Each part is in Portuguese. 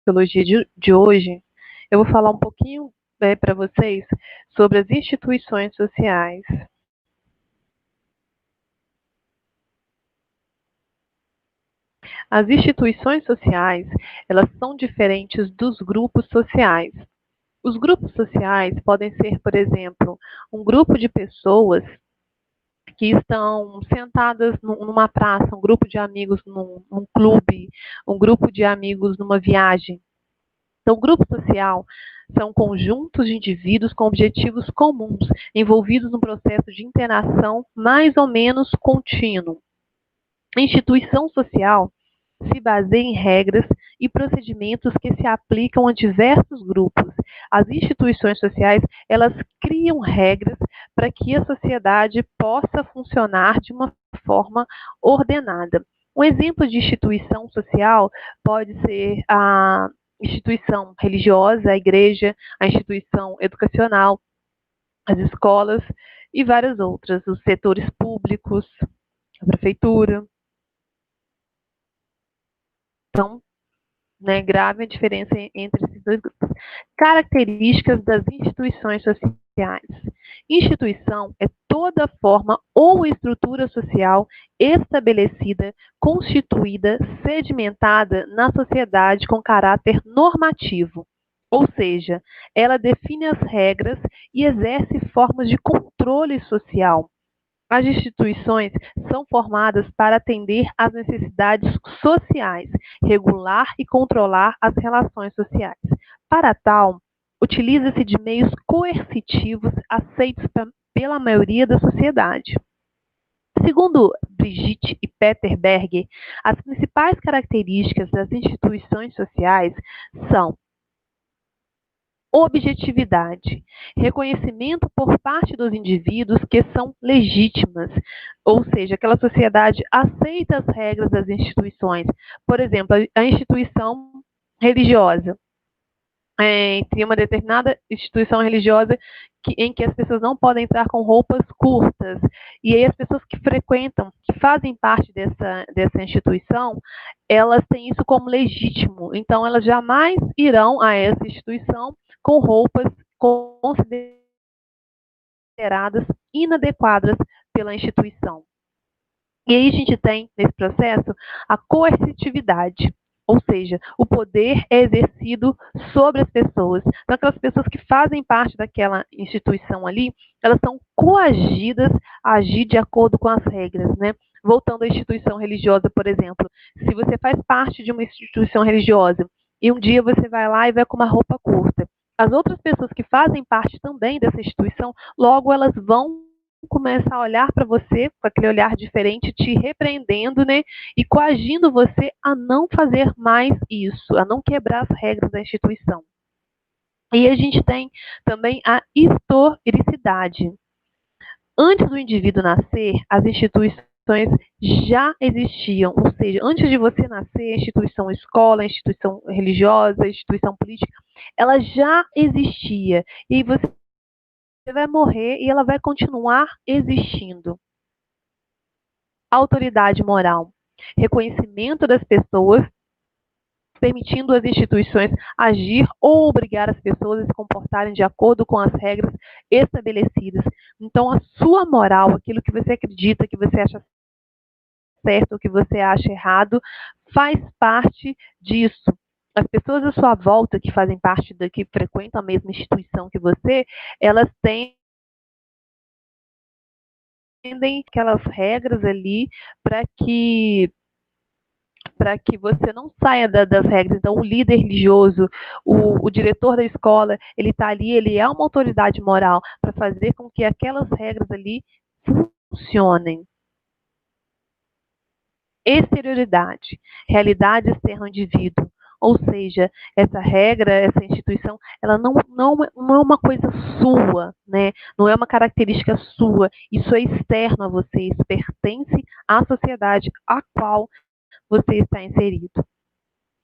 Psicologia de hoje, eu vou falar um pouquinho para vocês sobre as instituições sociais. As instituições sociais, elas são diferentes dos grupos sociais. Os grupos sociais podem ser, por exemplo, um grupo de pessoas que estão sentadas numa praça, um grupo de amigos num clube, um grupo de amigos numa viagem. Então, o grupo social são conjuntos de indivíduos com objetivos comuns, envolvidos num processo de interação mais ou menos contínuo. A instituição social se baseia em regras e procedimentos que se aplicam a diversos grupos. As instituições sociais, elas criam regras para que a sociedade possa funcionar de uma forma ordenada. Um exemplo de instituição social pode ser a instituição religiosa, a igreja, a instituição educacional, as escolas e várias outras, os setores públicos, a prefeitura. Então, grave a diferença entre esses dois grupos. Características das instituições sociais. Instituição é toda forma ou estrutura social estabelecida, constituída, sedimentada na sociedade com caráter normativo. Ou seja, ela define as regras e exerce formas de controle social. As instituições são formadas para atender às necessidades sociais, regular e controlar as relações sociais. Para tal, utiliza-se de meios coercitivos aceitos pela maioria da sociedade. Segundo Brigitte e Peter Berger, as principais características das instituições sociais são objetividade, reconhecimento por parte dos indivíduos que são legítimas, ou seja, aquela sociedade aceita as regras das instituições. Por exemplo, a instituição religiosa. Tem uma determinada instituição religiosa em que as pessoas não podem entrar com roupas curtas. E aí as pessoas que frequentam, que fazem parte dessa instituição, elas têm isso como legítimo. Então, elas jamais irão a essa instituição com roupas consideradas inadequadas pela instituição. E aí a gente tem, nesse processo, a coercitividade. Ou seja, o poder é exercido sobre as pessoas. Então, aquelas pessoas que fazem parte daquela instituição ali, elas são coagidas a agir de acordo com as regras, né? Voltando à instituição religiosa, por exemplo, se você faz parte de uma instituição religiosa e um dia você vai lá e vai com uma roupa curta, as outras pessoas que fazem parte também dessa instituição, logo elas vão começar a olhar para você com aquele olhar diferente, te repreendendo, né? E coagindo você a não fazer mais isso, a não quebrar as regras da instituição. E a gente tem também a historicidade. Antes do indivíduo nascer, as instituições já existiam, ou seja, antes de você nascer, a instituição escola, a instituição religiosa, a instituição política, ela já existia. E você vai morrer e ela vai continuar existindo. Autoridade moral. Reconhecimento das pessoas, permitindo às instituições agir ou obrigar as pessoas a se comportarem de acordo com as regras estabelecidas. Então, a sua moral, aquilo que você acredita, que você acha certo, que você acha errado, faz parte disso. As pessoas à sua volta que fazem parte, que frequentam a mesma instituição que você, elas têm aquelas regras ali para que você não saia das regras. Então, o líder religioso, o diretor da escola, ele está ali, ele é uma autoridade moral para fazer com que aquelas regras ali funcionem. Exterioridade, realidade externa ao indivíduo. Ou seja, essa regra, essa instituição, ela não é uma coisa sua, né? Não é uma característica sua. Isso é externo a você, isso pertence à sociedade a qual você está inserido.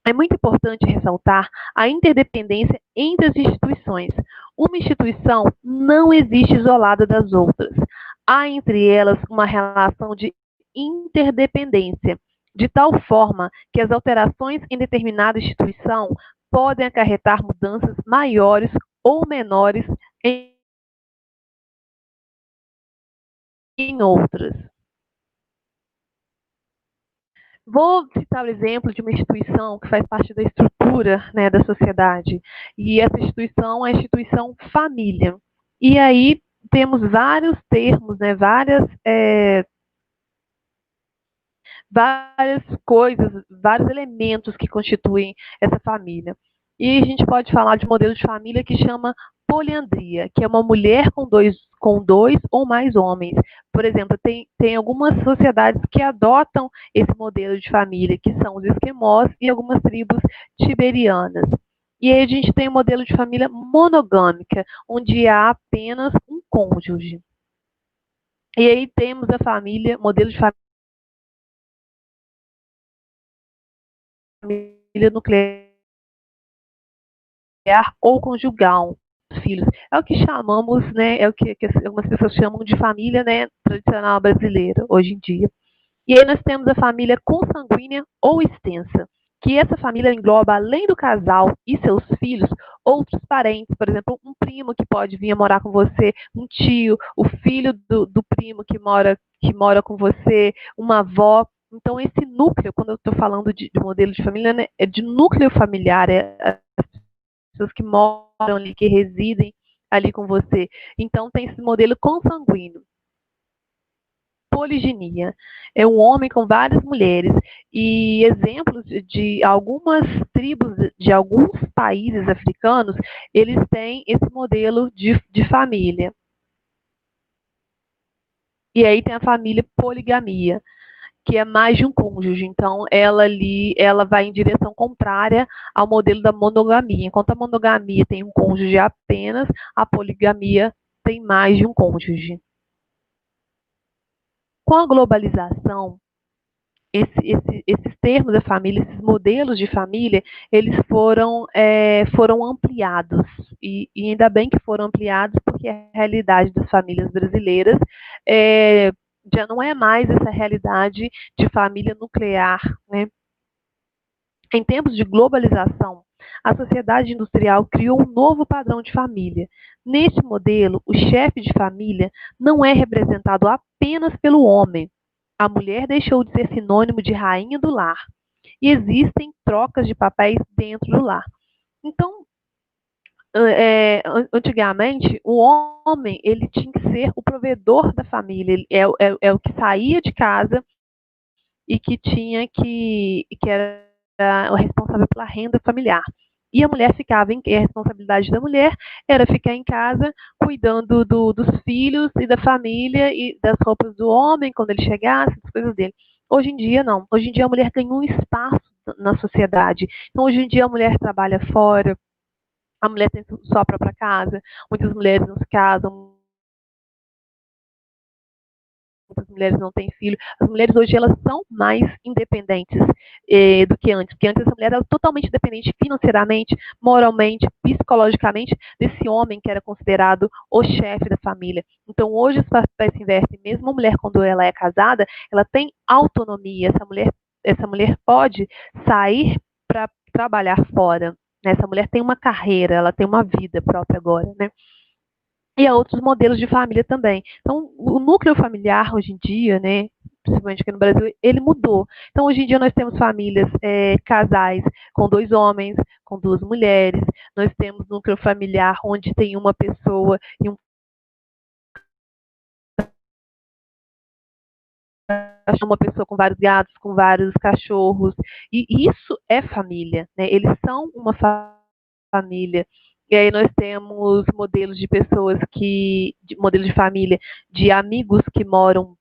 É muito importante ressaltar a interdependência entre as instituições. Uma instituição não existe isolada das outras. Há entre elas uma relação de interdependência, de tal forma que as alterações em determinada instituição podem acarretar mudanças maiores ou menores em outras. Vou citar o exemplo de uma instituição que faz parte da estrutura, né, da sociedade. E essa instituição é a instituição família. E aí temos vários termos, né, várias coisas, vários elementos que constituem essa família. E a gente pode falar de modelo de família que chama poliandria, que é uma mulher com dois ou mais homens. Por exemplo, tem algumas sociedades que adotam esse modelo de família, que são os esquimós e algumas tribos tiberianas. E aí a gente tem o modelo de família monogâmica, onde há apenas um cônjuge. E aí temos a família, modelo de família nuclear ou conjugal, filhos. É o que chamamos, né, é o que algumas pessoas chamam de família, né, tradicional brasileira, hoje em dia. E aí nós temos a família consanguínea ou extensa, que essa família engloba, além do casal e seus filhos, outros parentes, por exemplo, um primo que pode vir a morar com você, um tio, o filho do primo que mora com você, uma avó. Então, esse núcleo, quando eu estou falando de modelo de família, né, é de núcleo familiar, é pessoas que moram ali, que residem ali com você. Então, tem esse modelo consanguíneo. Poliginia. É um homem com várias mulheres. E exemplos de algumas tribos de alguns países africanos, eles têm esse modelo de família. E aí tem a família poligamia, que é mais de um cônjuge. Então, ela vai em direção contrária ao modelo da monogamia. Enquanto a monogamia tem um cônjuge apenas, a poligamia tem mais de um cônjuge. Com a globalização, esses termos da família, esses modelos de família, eles foram ampliados. E ainda bem que foram ampliados, porque a realidade das famílias brasileiras já não é mais essa realidade de família nuclear, né? Em tempos de globalização, a sociedade industrial criou um novo padrão de família. Nesse modelo, o chefe de família não é representado apenas pelo homem. A mulher deixou de ser sinônimo de rainha do lar. E existem trocas de papéis dentro do lar. Então, antigamente, o homem ele tinha que ser o provedor da família. Ele é o que saía de casa e que era o responsável pela renda familiar. E a mulher ficava a responsabilidade da mulher era ficar em casa cuidando dos filhos e da família e das roupas do homem quando ele chegasse, das coisas dele. Hoje em dia não. Hoje em dia a mulher ganhou um espaço na sociedade. Então hoje em dia a mulher trabalha fora, a mulher tem sua própria casa, muitas mulheres não se casam, muitas mulheres não têm filho. As mulheres hoje elas são mais independentes do que antes. Porque antes a mulher era totalmente dependente financeiramente, moralmente, psicologicamente desse homem que era considerado o chefe da família. Então hoje os papéis se invertem. Mesmo a mulher quando ela é casada, ela tem autonomia. Essa mulher pode sair para trabalhar fora. Né? Essa mulher tem uma carreira, ela tem uma vida própria agora, né? E há outros modelos de família também. Então, o núcleo familiar hoje em dia, né, principalmente aqui no Brasil, ele mudou. Então, hoje em dia nós temos famílias, casais com dois homens, com duas mulheres. Nós temos núcleo familiar onde tem uma pessoa e uma pessoa com vários gatos, com vários cachorros. E isso é família, né? Eles são uma família. E aí nós temos modelos de pessoas modelos de família, de amigos que moram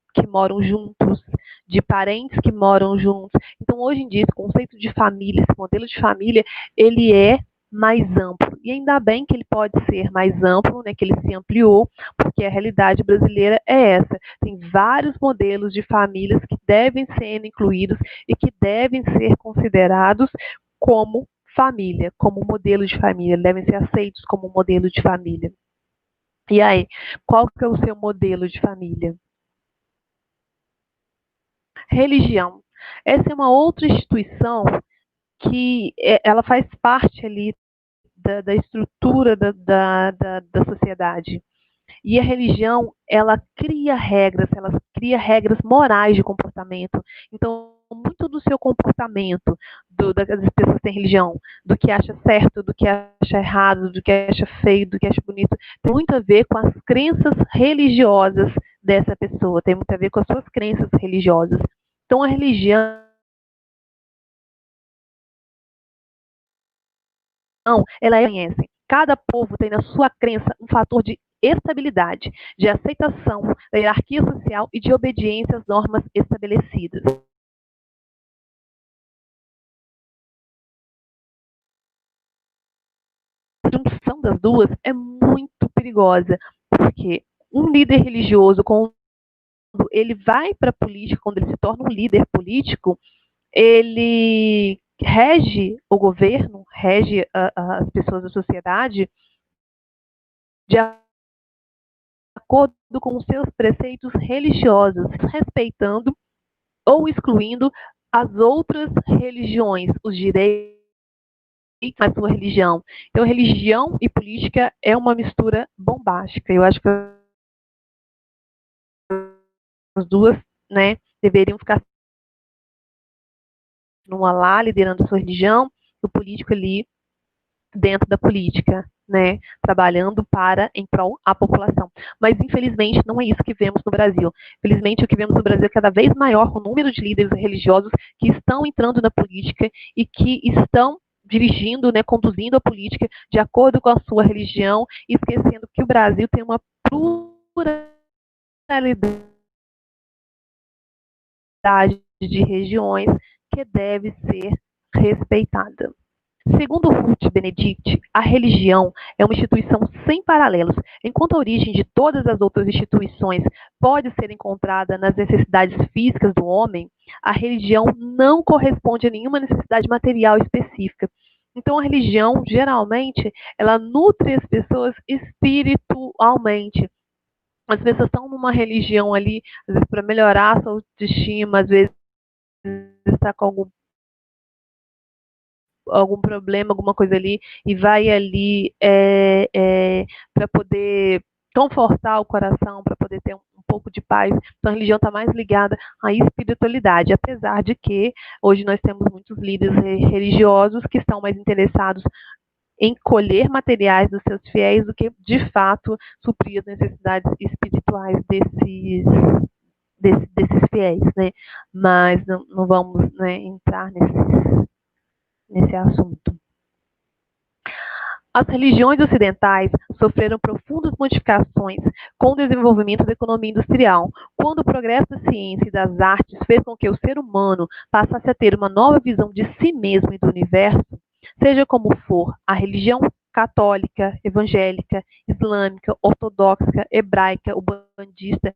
juntos, de parentes que moram juntos. Então, hoje em dia, esse conceito de família, esse modelo de família, ele é mais amplo. E ainda bem que ele pode ser mais amplo, né, que ele se ampliou, porque a realidade brasileira é essa. Tem vários modelos de famílias que devem ser incluídos e que devem ser considerados como família, como modelo de família, devem ser aceitos como modelo de família. E aí, qual que é o seu modelo de família? Religião. Essa é uma outra instituição que ela faz parte ali da estrutura da sociedade. E a religião, ela cria regras morais de comportamento. Então, muito do seu comportamento, das pessoas que têm religião, do que acha certo, do que acha errado, do que acha feio, do que acha bonito, tem muito a ver com as crenças religiosas dessa pessoa, tem muito a ver com as suas crenças religiosas. Então, a religião, ela conhece. Cada povo tem na sua crença um fator de estabilidade, de aceitação da hierarquia social e de obediência às normas estabelecidas. A junção das duas é muito perigosa, porque um líder religioso, quando ele vai para a política, quando ele se torna um líder político, ele rege o governo, rege as pessoas da sociedade de acordo com os seus preceitos religiosos, respeitando ou excluindo as outras religiões, os direitos da sua religião. Então, religião e política é uma mistura bombástica. Eu acho que as duas, né, deveriam ficar numa lá, liderando a sua religião, e o político ali dentro da política, né, trabalhando em prol à população. Mas, infelizmente, não é isso que vemos no Brasil. Infelizmente, o que vemos no Brasil é cada vez maior o número de líderes religiosos que estão entrando na política e que estão dirigindo, né, conduzindo a política de acordo com a sua religião, esquecendo que o Brasil tem uma pluralidade de regiões que deve ser respeitada. Segundo Ruth Benedict, a religião é uma instituição sem paralelos. Enquanto a origem de todas as outras instituições pode ser encontrada nas necessidades físicas do homem, a religião não corresponde a nenhuma necessidade material específica. Então, a religião, geralmente, ela nutre as pessoas espiritualmente. As pessoas estão numa religião ali, às vezes, para melhorar a sua autoestima, às vezes está com algum problema, alguma coisa ali, e vai ali para poder confortar o coração, para poder ter um pouco de paz. Então, a religião está mais ligada à espiritualidade, apesar de que hoje nós temos muitos líderes religiosos que estão mais interessados em colher materiais dos seus fiéis do que, de fato, suprir as necessidades espirituais desses fiéis, né? Mas não vamos, né, entrar nesse assunto. As religiões ocidentais sofreram profundas modificações com o desenvolvimento da economia industrial, quando o progresso da ciência e das artes fez com que o ser humano passasse a ter uma nova visão de si mesmo e do universo. Seja como for, a religião católica, evangélica, islâmica, ortodoxa, hebraica, ubandista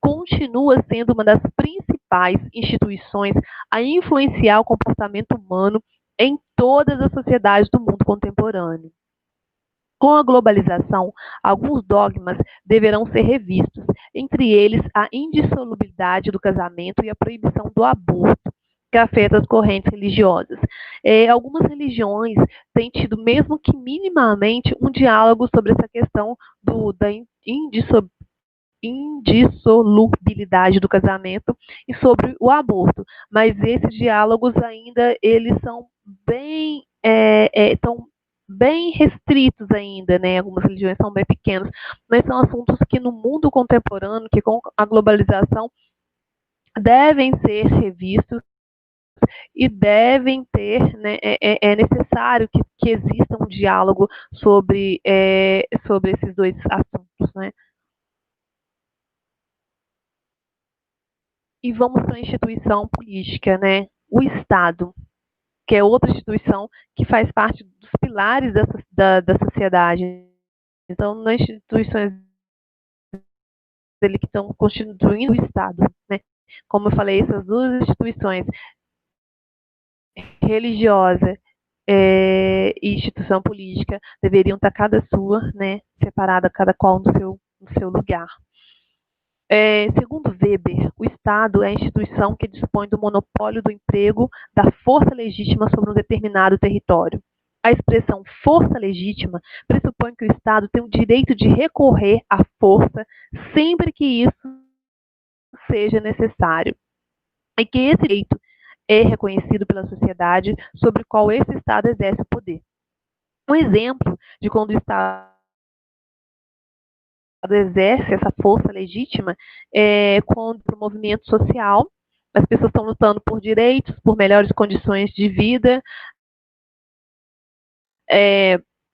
continua sendo uma das principais instituições a influenciar o comportamento humano em todas as sociedades do mundo contemporâneo. Com a globalização, alguns dogmas deverão ser revistos, entre eles a indissolubilidade do casamento e a proibição do aborto, que afeta as correntes religiosas. Algumas religiões têm tido, mesmo que minimamente, um diálogo sobre essa questão da indissolubilidade do casamento e sobre o aborto, mas esses diálogos ainda eles são bem restritos ainda, né? Algumas religiões são bem pequenas, mas são assuntos que no mundo contemporâneo, que com a globalização devem ser revistos e devem ter, né, é necessário que exista um diálogo sobre esses dois assuntos, né? E vamos para a instituição política, né? O Estado, que é outra instituição que faz parte dos pilares da sociedade. Então, nas instituições que estão constituindo o Estado, né? Como eu falei, essas duas instituições, religiosa e instituição política, deveriam estar cada sua, né, separada, cada qual no seu lugar. Segundo Weber, o Estado é a instituição que dispõe do monopólio do emprego da força legítima sobre um determinado território. A expressão força legítima pressupõe que o Estado tem o direito de recorrer à força sempre que isso seja necessário, e que esse direito é reconhecido pela sociedade sobre a qual esse Estado exerce o poder. Um exemplo de quando o Estado exerce essa força legítima quando o movimento social, as pessoas estão lutando por direitos, por melhores condições de vida,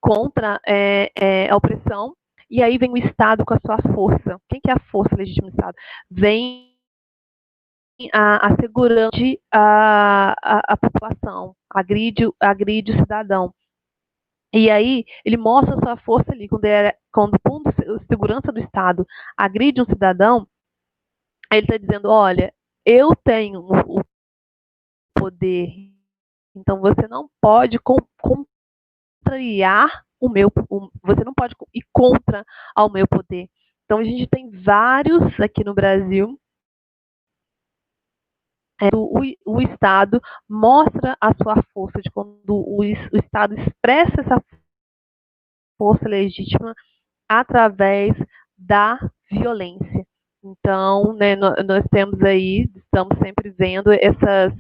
contra a opressão, e aí vem o Estado com a sua força. Quem que é a força legítima do Estado? Vem a segurança a população, agride o cidadão. E aí, ele mostra a sua força ali, quando o segurança do Estado agride um cidadão, aí ele está dizendo, olha, eu tenho o poder, então você não pode contrariar você não pode ir contra ao meu poder. Então, a gente tem vários aqui no Brasil, o Estado mostra a sua força, de quando o Estado expressa essa força legítima através da violência. Então, né, nós temos aí, estamos sempre vendo nesses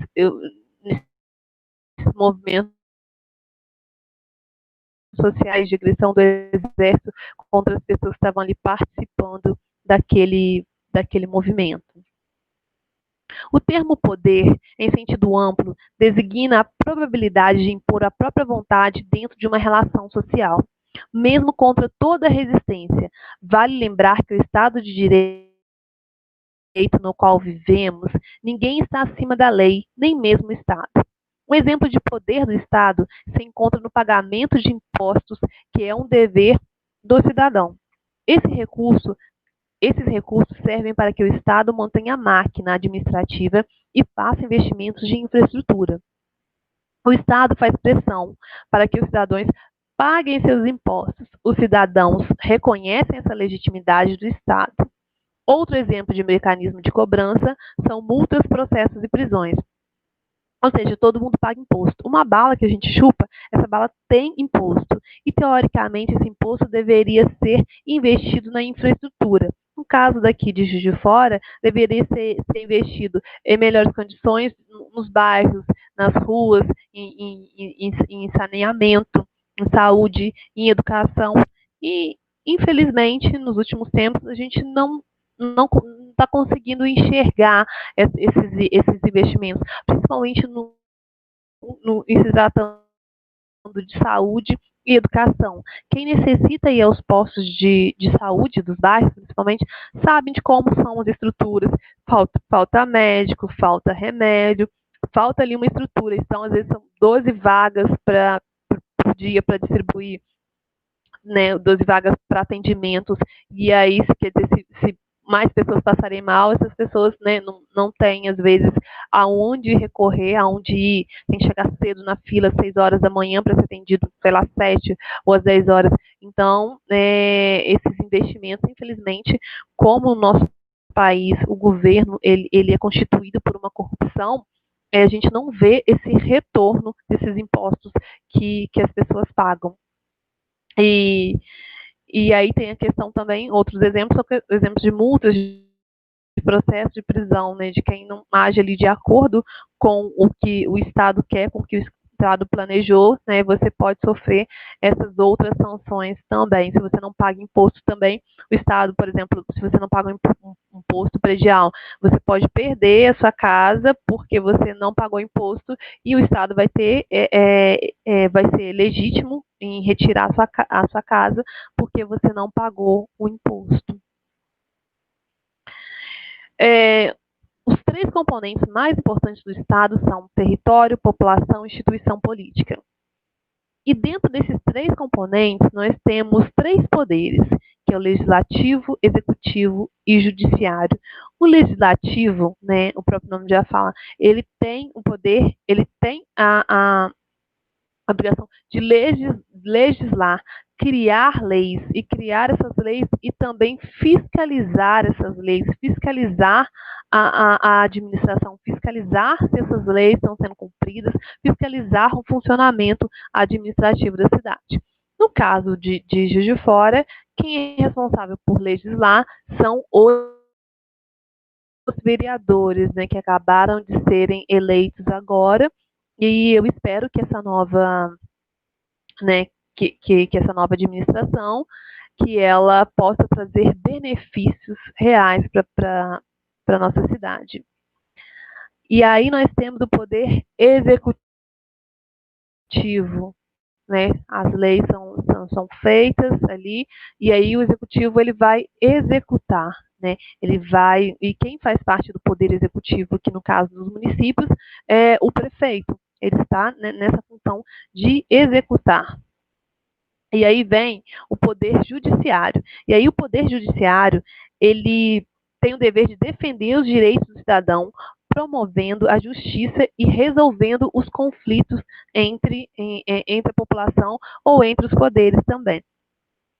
movimentos sociais de agressão do exército contra as pessoas que estavam ali participando daquele movimento. O termo poder, em sentido amplo, designa a probabilidade de impor a própria vontade dentro de uma relação social, mesmo contra toda resistência. Vale lembrar que o Estado de Direito no qual vivemos, ninguém está acima da lei, nem mesmo o Estado. Um exemplo de poder do Estado se encontra no pagamento de impostos, que é um dever do cidadão. Esses recursos servem para que o Estado mantenha a máquina administrativa e faça investimentos de infraestrutura. O Estado faz pressão para que os cidadãos paguem seus impostos. Os cidadãos reconhecem essa legitimidade do Estado. Outro exemplo de mecanismo de cobrança são multas, processos e prisões. Ou seja, todo mundo paga imposto. Uma bala que a gente chupa, essa bala tem imposto. E, teoricamente, esse imposto deveria ser investido na infraestrutura. No caso daqui de Juiz de Fora, deveria ser investido em melhores condições nos bairros, nas ruas, em saneamento, em saúde, em educação. E, infelizmente, nos últimos tempos, a gente não está conseguindo enxergar esses investimentos, principalmente em se tratando de saúde e educação. Quem necessita ir aos postos de saúde dos bairros, principalmente, sabem de como são as estruturas. Falta médico, falta remédio, falta ali uma estrutura. Então, às vezes, são 12 vagas por dia para distribuir, né, 12 vagas para atendimentos, e aí, quer dizer, se mais pessoas passarem mal, essas pessoas, né, não têm, às vezes, aonde recorrer, aonde ir, tem que chegar cedo na fila, 6 horas da manhã para ser atendido, sei lá, 7 ou às 10 horas. Então, esses investimentos, infelizmente, como o nosso país, o governo, ele é constituído por uma corrupção, a gente não vê esse retorno desses impostos que as pessoas pagam. E aí tem a questão também, outros exemplos, exemplos de multas, de processo de prisão, né, de quem não age ali de acordo com o que o Estado quer, com o que o Estado planejou, né, você pode sofrer essas outras sanções também. Se você não paga imposto também, o Estado, por exemplo, se você não paga um imposto predial, você pode perder a sua casa porque você não pagou imposto e o Estado vai vai ser legítimo em retirar a sua casa porque você não pagou o imposto. Os três componentes mais importantes do Estado são território, população e instituição política. E dentro desses três componentes, nós temos três poderes, que é o legislativo, executivo e judiciário. O legislativo, né, o próprio nome já fala, ele tem o poder, ele tem a obrigação de legislar, criar leis e criar essas leis e também fiscalizar essas leis, fiscalizar a administração, fiscalizar se essas leis estão sendo cumpridas, fiscalizar o funcionamento administrativo da cidade. No caso de Juiz de Fora, quem é responsável por legislar são os vereadores, né, que acabaram de serem eleitos agora, e eu espero que essa nova, né, que essa nova administração, que ela possa trazer benefícios reais para a nossa cidade. E aí nós temos o poder executivo, né? As leis são feitas ali, e aí o executivo ele vai executar, né? Ele vai, e quem faz parte do poder executivo, que no caso dos municípios, é o prefeito. Ele está, né, nessa função de executar. E aí vem o poder judiciário. E aí o poder judiciário, ele tem o dever de defender os direitos do cidadão, promovendo a justiça e resolvendo os conflitos entre a população ou entre os poderes também.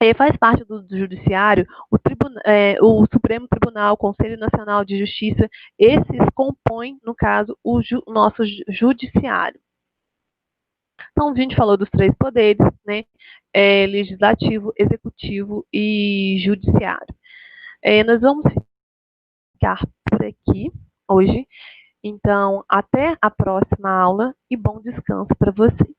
E faz parte do judiciário o Supremo Tribunal, o Conselho Nacional de Justiça, esses compõem, no caso, o nosso judiciário. Então, a gente falou dos três poderes, né? Legislativo, executivo e judiciário. Nós vamos ficar por aqui hoje. Então, até a próxima aula e bom descanso para vocês.